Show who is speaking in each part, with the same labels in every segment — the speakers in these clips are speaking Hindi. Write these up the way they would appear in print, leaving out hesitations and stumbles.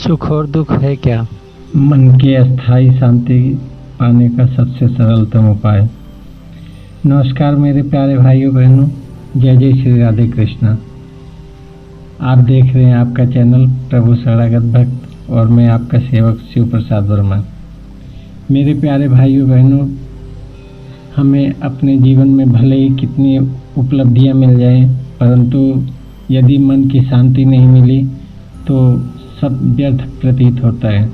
Speaker 1: सुख और दुख है क्या?
Speaker 2: मन की अस्थायी शांति पाने का सबसे सरलतम उपाय। नमस्कार मेरे प्यारे भाइयों बहनों, जय जय श्री राधे कृष्णा। आप देख रहे हैं आपका चैनल प्रभु शरणागत भक्त और मैं आपका सेवक शिव प्रसाद वर्मा। मेरे प्यारे भाइयों बहनों, हमें अपने जीवन में भले ही कितनी उपलब्धियां मिल जाएं, परंतु यदि मन की शांति नहीं मिली तो सब व्यर्थ प्रतीत होता है।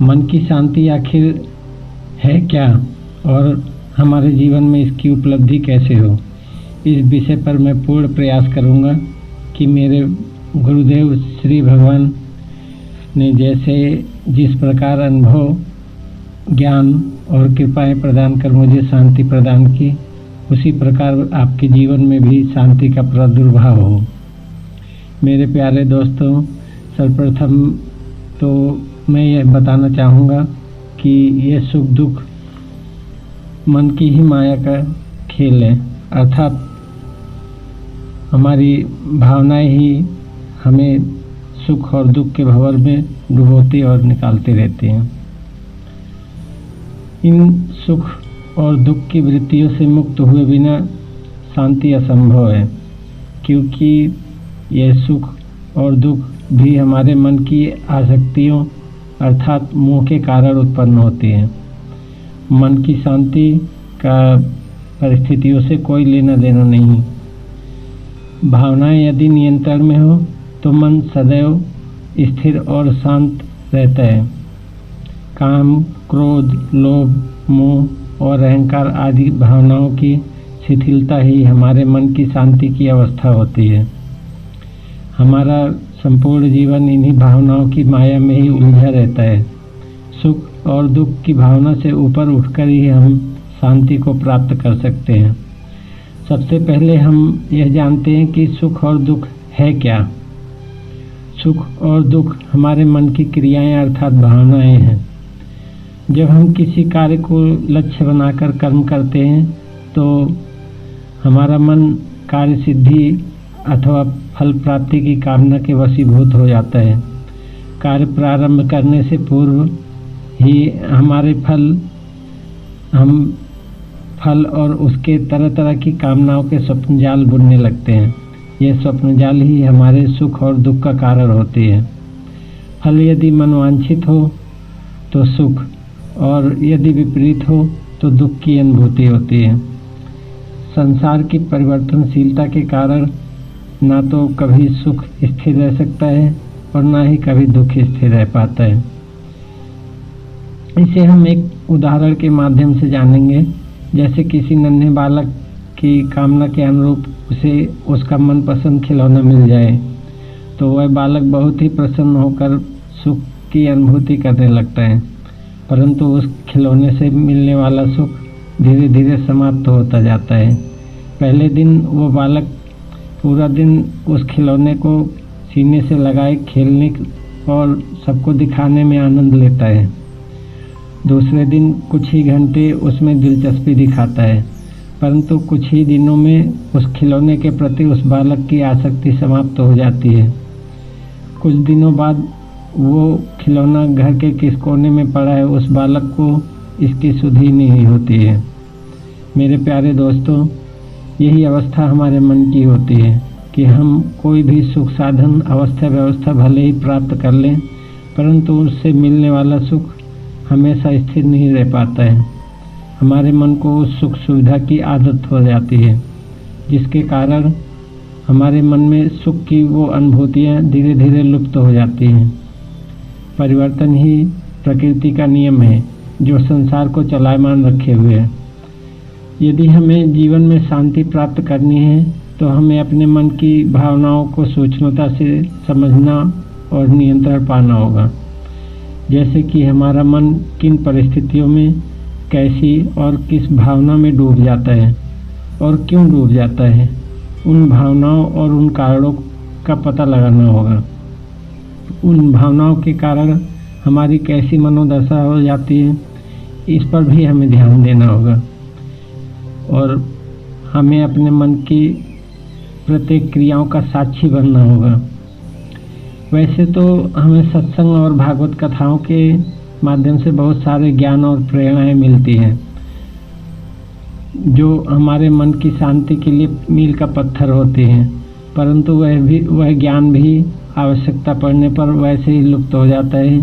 Speaker 2: मन की शांति आखिर है क्या और हमारे जीवन में इसकी उपलब्धि कैसे हो, इस विषय पर मैं पूर्ण प्रयास करूंगा कि मेरे गुरुदेव श्री भगवान ने जैसे जिस प्रकार अनुभव, ज्ञान और कृपाएं प्रदान कर मुझे शांति प्रदान की, उसी प्रकार आपके जीवन में भी शांति का प्रादुर्भाव हो। मेरे प्यारे दोस्तों, सर्वप्रथम तो मैं यह बताना चाहूँगा कि ये सुख दुख मन की ही माया का खेल है, अर्थात हमारी भावनाएं ही हमें सुख और दुख के भंवर में डुबोती और निकालती रहती हैं। इन सुख और दुख की वृत्तियों से मुक्त हुए बिना शांति असंभव है, क्योंकि यह सुख और दुख भी हमारे मन की आसक्तियों अर्थात मोह के कारण उत्पन्न होती है। मन की शांति का परिस्थितियों से कोई लेना देना नहीं। भावनाएं यदि नियंत्रण में हो तो मन सदैव स्थिर और शांत रहता है। काम, क्रोध, लोभ, मोह और अहंकार आदि भावनाओं की शिथिलता ही हमारे मन की शांति की अवस्था होती है। हमारा संपूर्ण जीवन इन्हीं भावनाओं की माया में ही उलझा रहता है। सुख और दुख की भावना से ऊपर उठकर ही हम शांति को प्राप्त कर सकते हैं। सबसे पहले हम यह जानते हैं कि सुख और दुख है क्या। सुख और दुख हमारे मन की क्रियाएं अर्थात भावनाएं हैं। जब हम किसी कार्य को लक्ष्य बनाकर कर्म करते हैं तो हमारा मन कार्य सिद्धि अथवा फल प्राप्ति की कामना के वशीभूत हो जाता है। कार्य प्रारंभ करने से पूर्व ही हम फल और उसके तरह तरह की कामनाओं के स्वप्नजाल बुनने लगते हैं। यह स्वप्नजाल ही हमारे सुख और दुख का कारण होते हैं। फल यदि मनवांछित हो तो सुख और यदि विपरीत हो तो दुख की अनुभूति होती है। संसार की परिवर्तनशीलता के कारण ना तो कभी सुख स्थिर रह सकता है और ना ही कभी दुख स्थिर रह पाता है। इसे हम एक उदाहरण के माध्यम से जानेंगे। जैसे किसी नन्हे बालक की कामना के अनुरूप उसे उसका मनपसंद खिलौना मिल जाए तो वह बालक बहुत ही प्रसन्न होकर सुख की अनुभूति करने लगता है, परंतु उस खिलौने से मिलने वाला सुख धीरे धीरे समाप्त होता जाता है। पहले दिन वो बालक पूरा दिन उस खिलौने को सीने से लगाए खेलने और सबको दिखाने में आनंद लेता है। दूसरे दिन कुछ ही घंटे उसमें दिलचस्पी दिखाता है, परंतु कुछ ही दिनों में उस खिलौने के प्रति उस बालक की आसक्ति समाप्त हो जाती है। कुछ दिनों बाद वो खिलौना घर के किस कोने में पड़ा है उस बालक को इसकी सुध ही नहीं होती है। मेरे प्यारे दोस्तों, यही अवस्था हमारे मन की होती है कि हम कोई भी सुख साधन अवस्था व्यवस्था भले ही प्राप्त कर लें, परंतु उससे मिलने वाला सुख हमेशा स्थिर नहीं रह पाता है। हमारे मन को उस सुख सुविधा की आदत हो जाती है, जिसके कारण हमारे मन में सुख की वो अनुभूतियाँ धीरे धीरे लुप्त हो जाती हैं। परिवर्तन ही प्रकृति का नियम है जो संसार को चलायमान रखे हुए है। यदि हमें जीवन में शांति प्राप्त करनी है तो हमें अपने मन की भावनाओं को सूक्ष्मता से समझना और नियंत्रण पाना होगा। जैसे कि हमारा मन किन परिस्थितियों में कैसी और किस भावना में डूब जाता है और क्यों डूब जाता है, उन भावनाओं और उन कारणों का पता लगाना होगा। उन भावनाओं के कारण हमारी कैसी मनोदशा हो जाती है, इस पर भी हमें ध्यान देना होगा और हमें अपने मन की प्रत्येक क्रियाओं का साक्षी बनना होगा। वैसे तो हमें सत्संग और भागवत कथाओं के माध्यम से बहुत सारे ज्ञान और प्रेरणाएं मिलती हैं, जो हमारे मन की शांति के लिए मील का पत्थर होती हैं, परंतु वह ज्ञान भी आवश्यकता पड़ने पर वैसे ही लुप्त हो जाता है,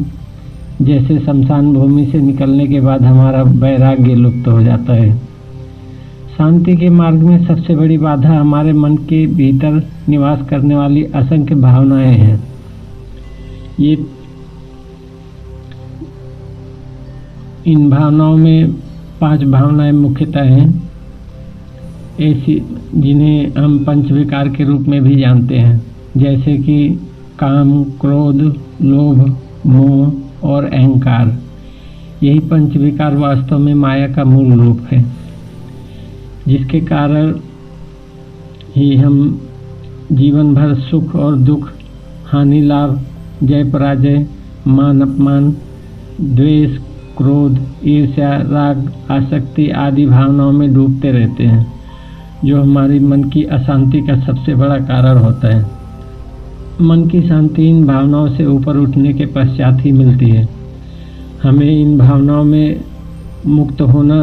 Speaker 2: जैसे शमशान भूमि से निकलने के बाद हमारा वैराग्य लुप्त हो जाता है। शांति के मार्ग में सबसे बड़ी बाधा हमारे मन के भीतर निवास करने वाली असंख्य भावनाएं हैं। इन भावनाओं में 5 भावनाएं मुख्यतः हैं, ऐसी जिन्हें हम पंच विकार के रूप में भी जानते हैं, जैसे कि काम, क्रोध, लोभ, मोह और अहंकार। यही पंच विकार वास्तव में माया का मूल रूप है, जिसके कारण ही हम जीवन भर सुख और दुख, हानि लाभ, जय पराजय, मान अपमान, द्वेष, क्रोध, ईर्ष्या, राग, आसक्ति आदि भावनाओं में डूबते रहते हैं, जो हमारी मन की अशांति का सबसे बड़ा कारण होता है। मन की शांति इन भावनाओं से ऊपर उठने के पश्चात ही मिलती है। हमें इन भावनाओं में मुक्त होना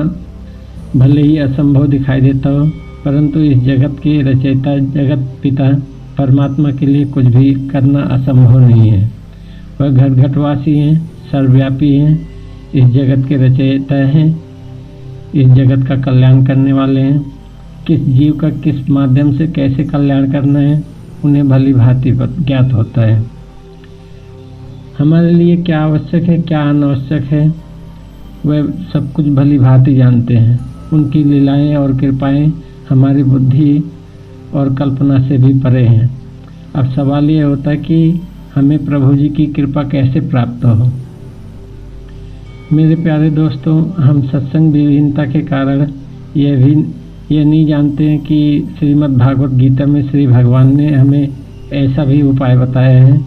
Speaker 2: भले ही असंभव दिखाई देता हो, परंतु इस जगत के रचयिता जगत पिता परमात्मा के लिए कुछ भी करना असंभव नहीं है। वह घट घटवासी हैं, सर्वव्यापी हैं, इस जगत के रचयिता हैं, इस जगत का कल्याण करने वाले हैं। किस जीव का किस माध्यम से कैसे कल्याण करना है उन्हें भली भांति ज्ञात होता है। हमारे लिए क्या आवश्यक है, क्या अनावश्यक है, वह सब कुछ भली भांति जानते हैं। उनकी लीलाएं और कृपाएं हमारी बुद्धि और कल्पना से भी परे हैं। अब सवाल ये होता है कि हमें प्रभु जी की कृपा कैसे प्राप्त हो। मेरे प्यारे दोस्तों, हम सत्संग विहीनता के कारण ये नहीं जानते हैं कि श्रीमद् भागवत गीता में श्री भगवान ने हमें ऐसा भी उपाय बताया है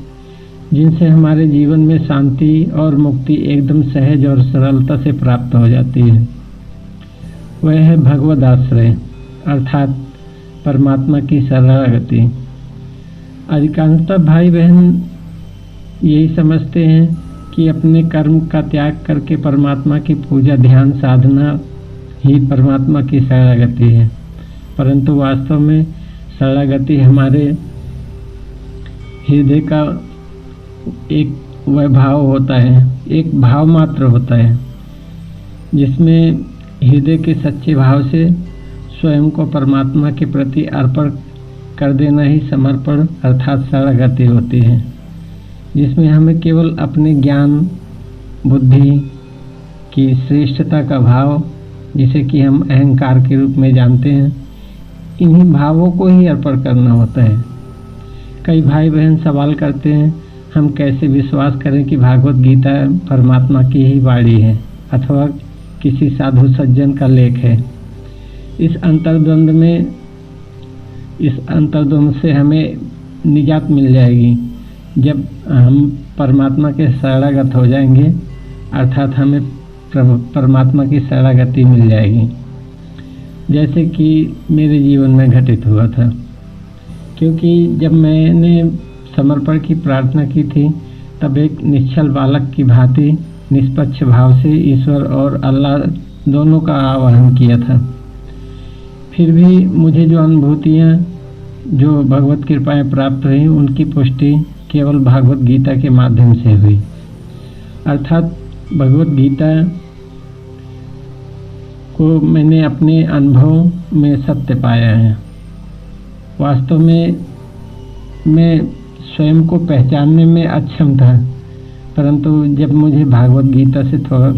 Speaker 2: जिनसे हमारे जीवन में शांति और मुक्ति एकदम सहज और सरलता से प्राप्त हो जाती है। वह है भगवद आश्रय, अर्थात परमात्मा की शरणागति। अधिकांशतः भाई बहन यही समझते हैं कि अपने कर्म का त्याग करके परमात्मा की पूजा, ध्यान, साधना ही परमात्मा की शरणागति है, परंतु वास्तव में शरणागति हमारे हृदय का एक वह भाव होता है, एक भाव मात्र होता है, जिसमें हृदय के सच्चे भाव से स्वयं को परमात्मा के प्रति अर्पण कर देना ही समर्पण अर्थात शरणागति होती है, जिसमें हमें केवल अपने ज्ञान बुद्धि की श्रेष्ठता का भाव, जिसे कि हम अहंकार के रूप में जानते हैं, इन्हीं भावों को ही अर्पण करना होता है। कई भाई बहन सवाल करते हैं, हम कैसे विश्वास करें कि भागवत गीता परमात्मा की ही वाणी है अथवा किसी साधु सज्जन का लेख है। इस अंतर्द्वंद से हमें निजात मिल जाएगी जब हम परमात्मा के शरणागत हो जाएंगे, अर्थात हमें परमात्मा की शरणागति मिल जाएगी, जैसे कि मेरे जीवन में घटित हुआ था। क्योंकि जब मैंने समर्पण की प्रार्थना की थी, तब एक निश्चल बालक की भांति निष्पक्ष भाव से ईश्वर और अल्लाह दोनों का आवाहन किया था। फिर भी मुझे जो अनुभूतियाँ, जो भगवत कृपाएं प्राप्त हुई, उनकी पुष्टि केवल भागवत गीता के माध्यम से हुई। अर्थात भगवत गीता को मैंने अपने अनुभव में सत्य पाया है। वास्तव में मैं स्वयं को पहचानने में अक्षम था, परंतु जब मुझे भागवत गीता से थोड़ा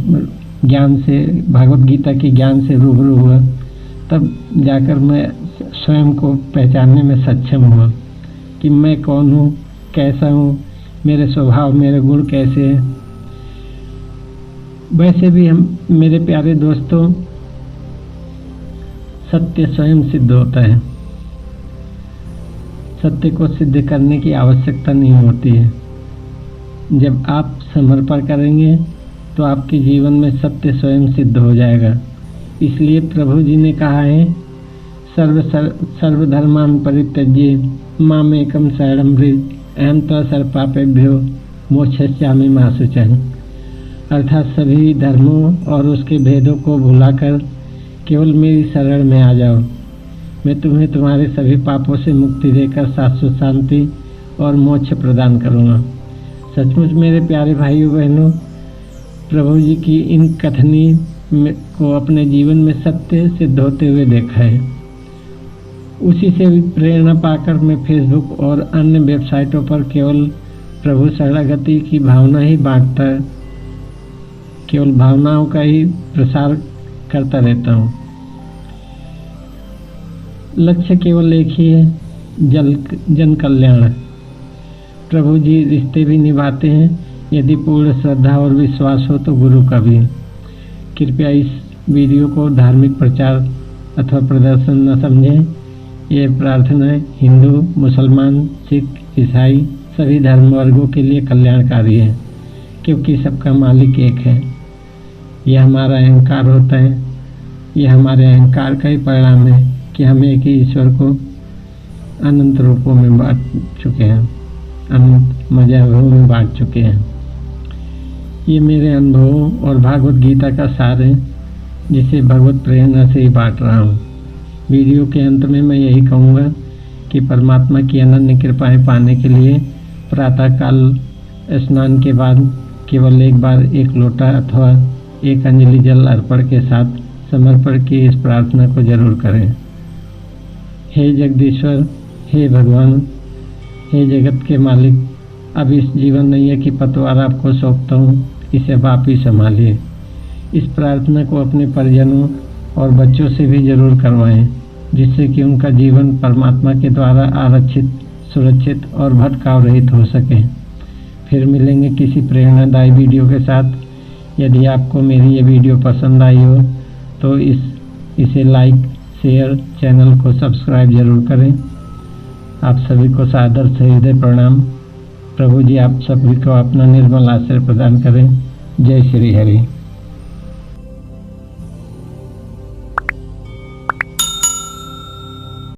Speaker 2: भागवत गीता के ज्ञान से रूबरू हुआ, तब जाकर मैं स्वयं को पहचानने में सक्षम हुआ कि मैं कौन हूँ, कैसा हूँ, मेरे स्वभाव, मेरे गुण कैसे हैं। वैसे भी हम मेरे प्यारे दोस्तों, सत्य स्वयं सिद्ध होता है। सत्य को सिद्ध करने की आवश्यकता नहीं होती है। जब आप समर्पण करेंगे तो आपके जीवन में सत्य स्वयं सिद्ध हो जाएगा। इसलिए प्रभु जी ने कहा है, सर्वधर्मान परित्यज्य मामेकं शरणं व्रज, अहंता सर्वपापेभ्यो मोक्षयिष्यामि मा शुचः, अर्थात सभी धर्मों और उसके भेदों को भुलाकर केवल मेरी शरण में आ जाओ। मैं तुम्हें तुम्हारे सभी पापों से मुक्ति देकर शाश्वत शांति और मोक्ष प्रदान करूँगा। सचमुच मेरे प्यारे भाइयों बहनों, प्रभु जी की इन कथनी को अपने जीवन में सत्य सिद्ध होते हुए देखा है। उसी से भी प्रेरणा पाकर मैं फेसबुक और अन्य वेबसाइटों पर केवल प्रभु शरणागति की भावना ही बांटता, केवल भावनाओं का ही प्रसार करता रहता हूँ। लक्ष्य केवल एक ही है, जन कल्याण। प्रभु जी रिश्ते भी निभाते हैं, यदि पूर्ण श्रद्धा और विश्वास हो तो गुरु का भी। कृपया इस वीडियो को धार्मिक प्रचार अथवा प्रदर्शन न समझें। ये प्रार्थना हिंदू, मुसलमान, सिख, ईसाई सभी धर्म वर्गों के लिए कल्याणकारी है, क्योंकि सबका मालिक एक है। यह हमारा अहंकार होता है, यह हमारे अहंकार का ही परिणाम है कि हम एक ही ईश्वर को अनंत रूपों में बांट चुके हैं, अनंत मजाकों में बांट चुके हैं। ये मेरे अनुभवों और भागवत गीता का सार है, जिसे भगवत प्रेरणा से ही बांट रहा हूँ। वीडियो के अंत में मैं यही कहूँगा कि परमात्मा की अनन्य कृपाएं पाने के लिए प्रातःकाल स्नान के बाद केवल एक बार एक लोटा अथवा एक अंजलि जल अर्पण के साथ समर्पण की इस प्रार्थना को जरूर करें। हे जगदीश्वर, हे भगवान, हे जगत के मालिक, अब इस जीवन नैया की पतवार आपको सौंपता हूँ, इसे अब आप ही संभालिए। इस प्रार्थना को अपने परिजनों और बच्चों से भी जरूर करवाएं, जिससे कि उनका जीवन परमात्मा के द्वारा आरक्षित, सुरक्षित और भटकाव रहित हो सके। फिर मिलेंगे किसी प्रेरणादायी वीडियो के साथ। यदि आपको मेरी ये वीडियो पसंद आई हो तो इसे लाइक, शेयर, चैनल को सब्सक्राइब जरूर करें। आप सभी को सादर से हृदय प्रणाम। प्रभु जी आप सभी को अपना निर्मल आशीर्वाद प्रदान करें। जय श्री हरि।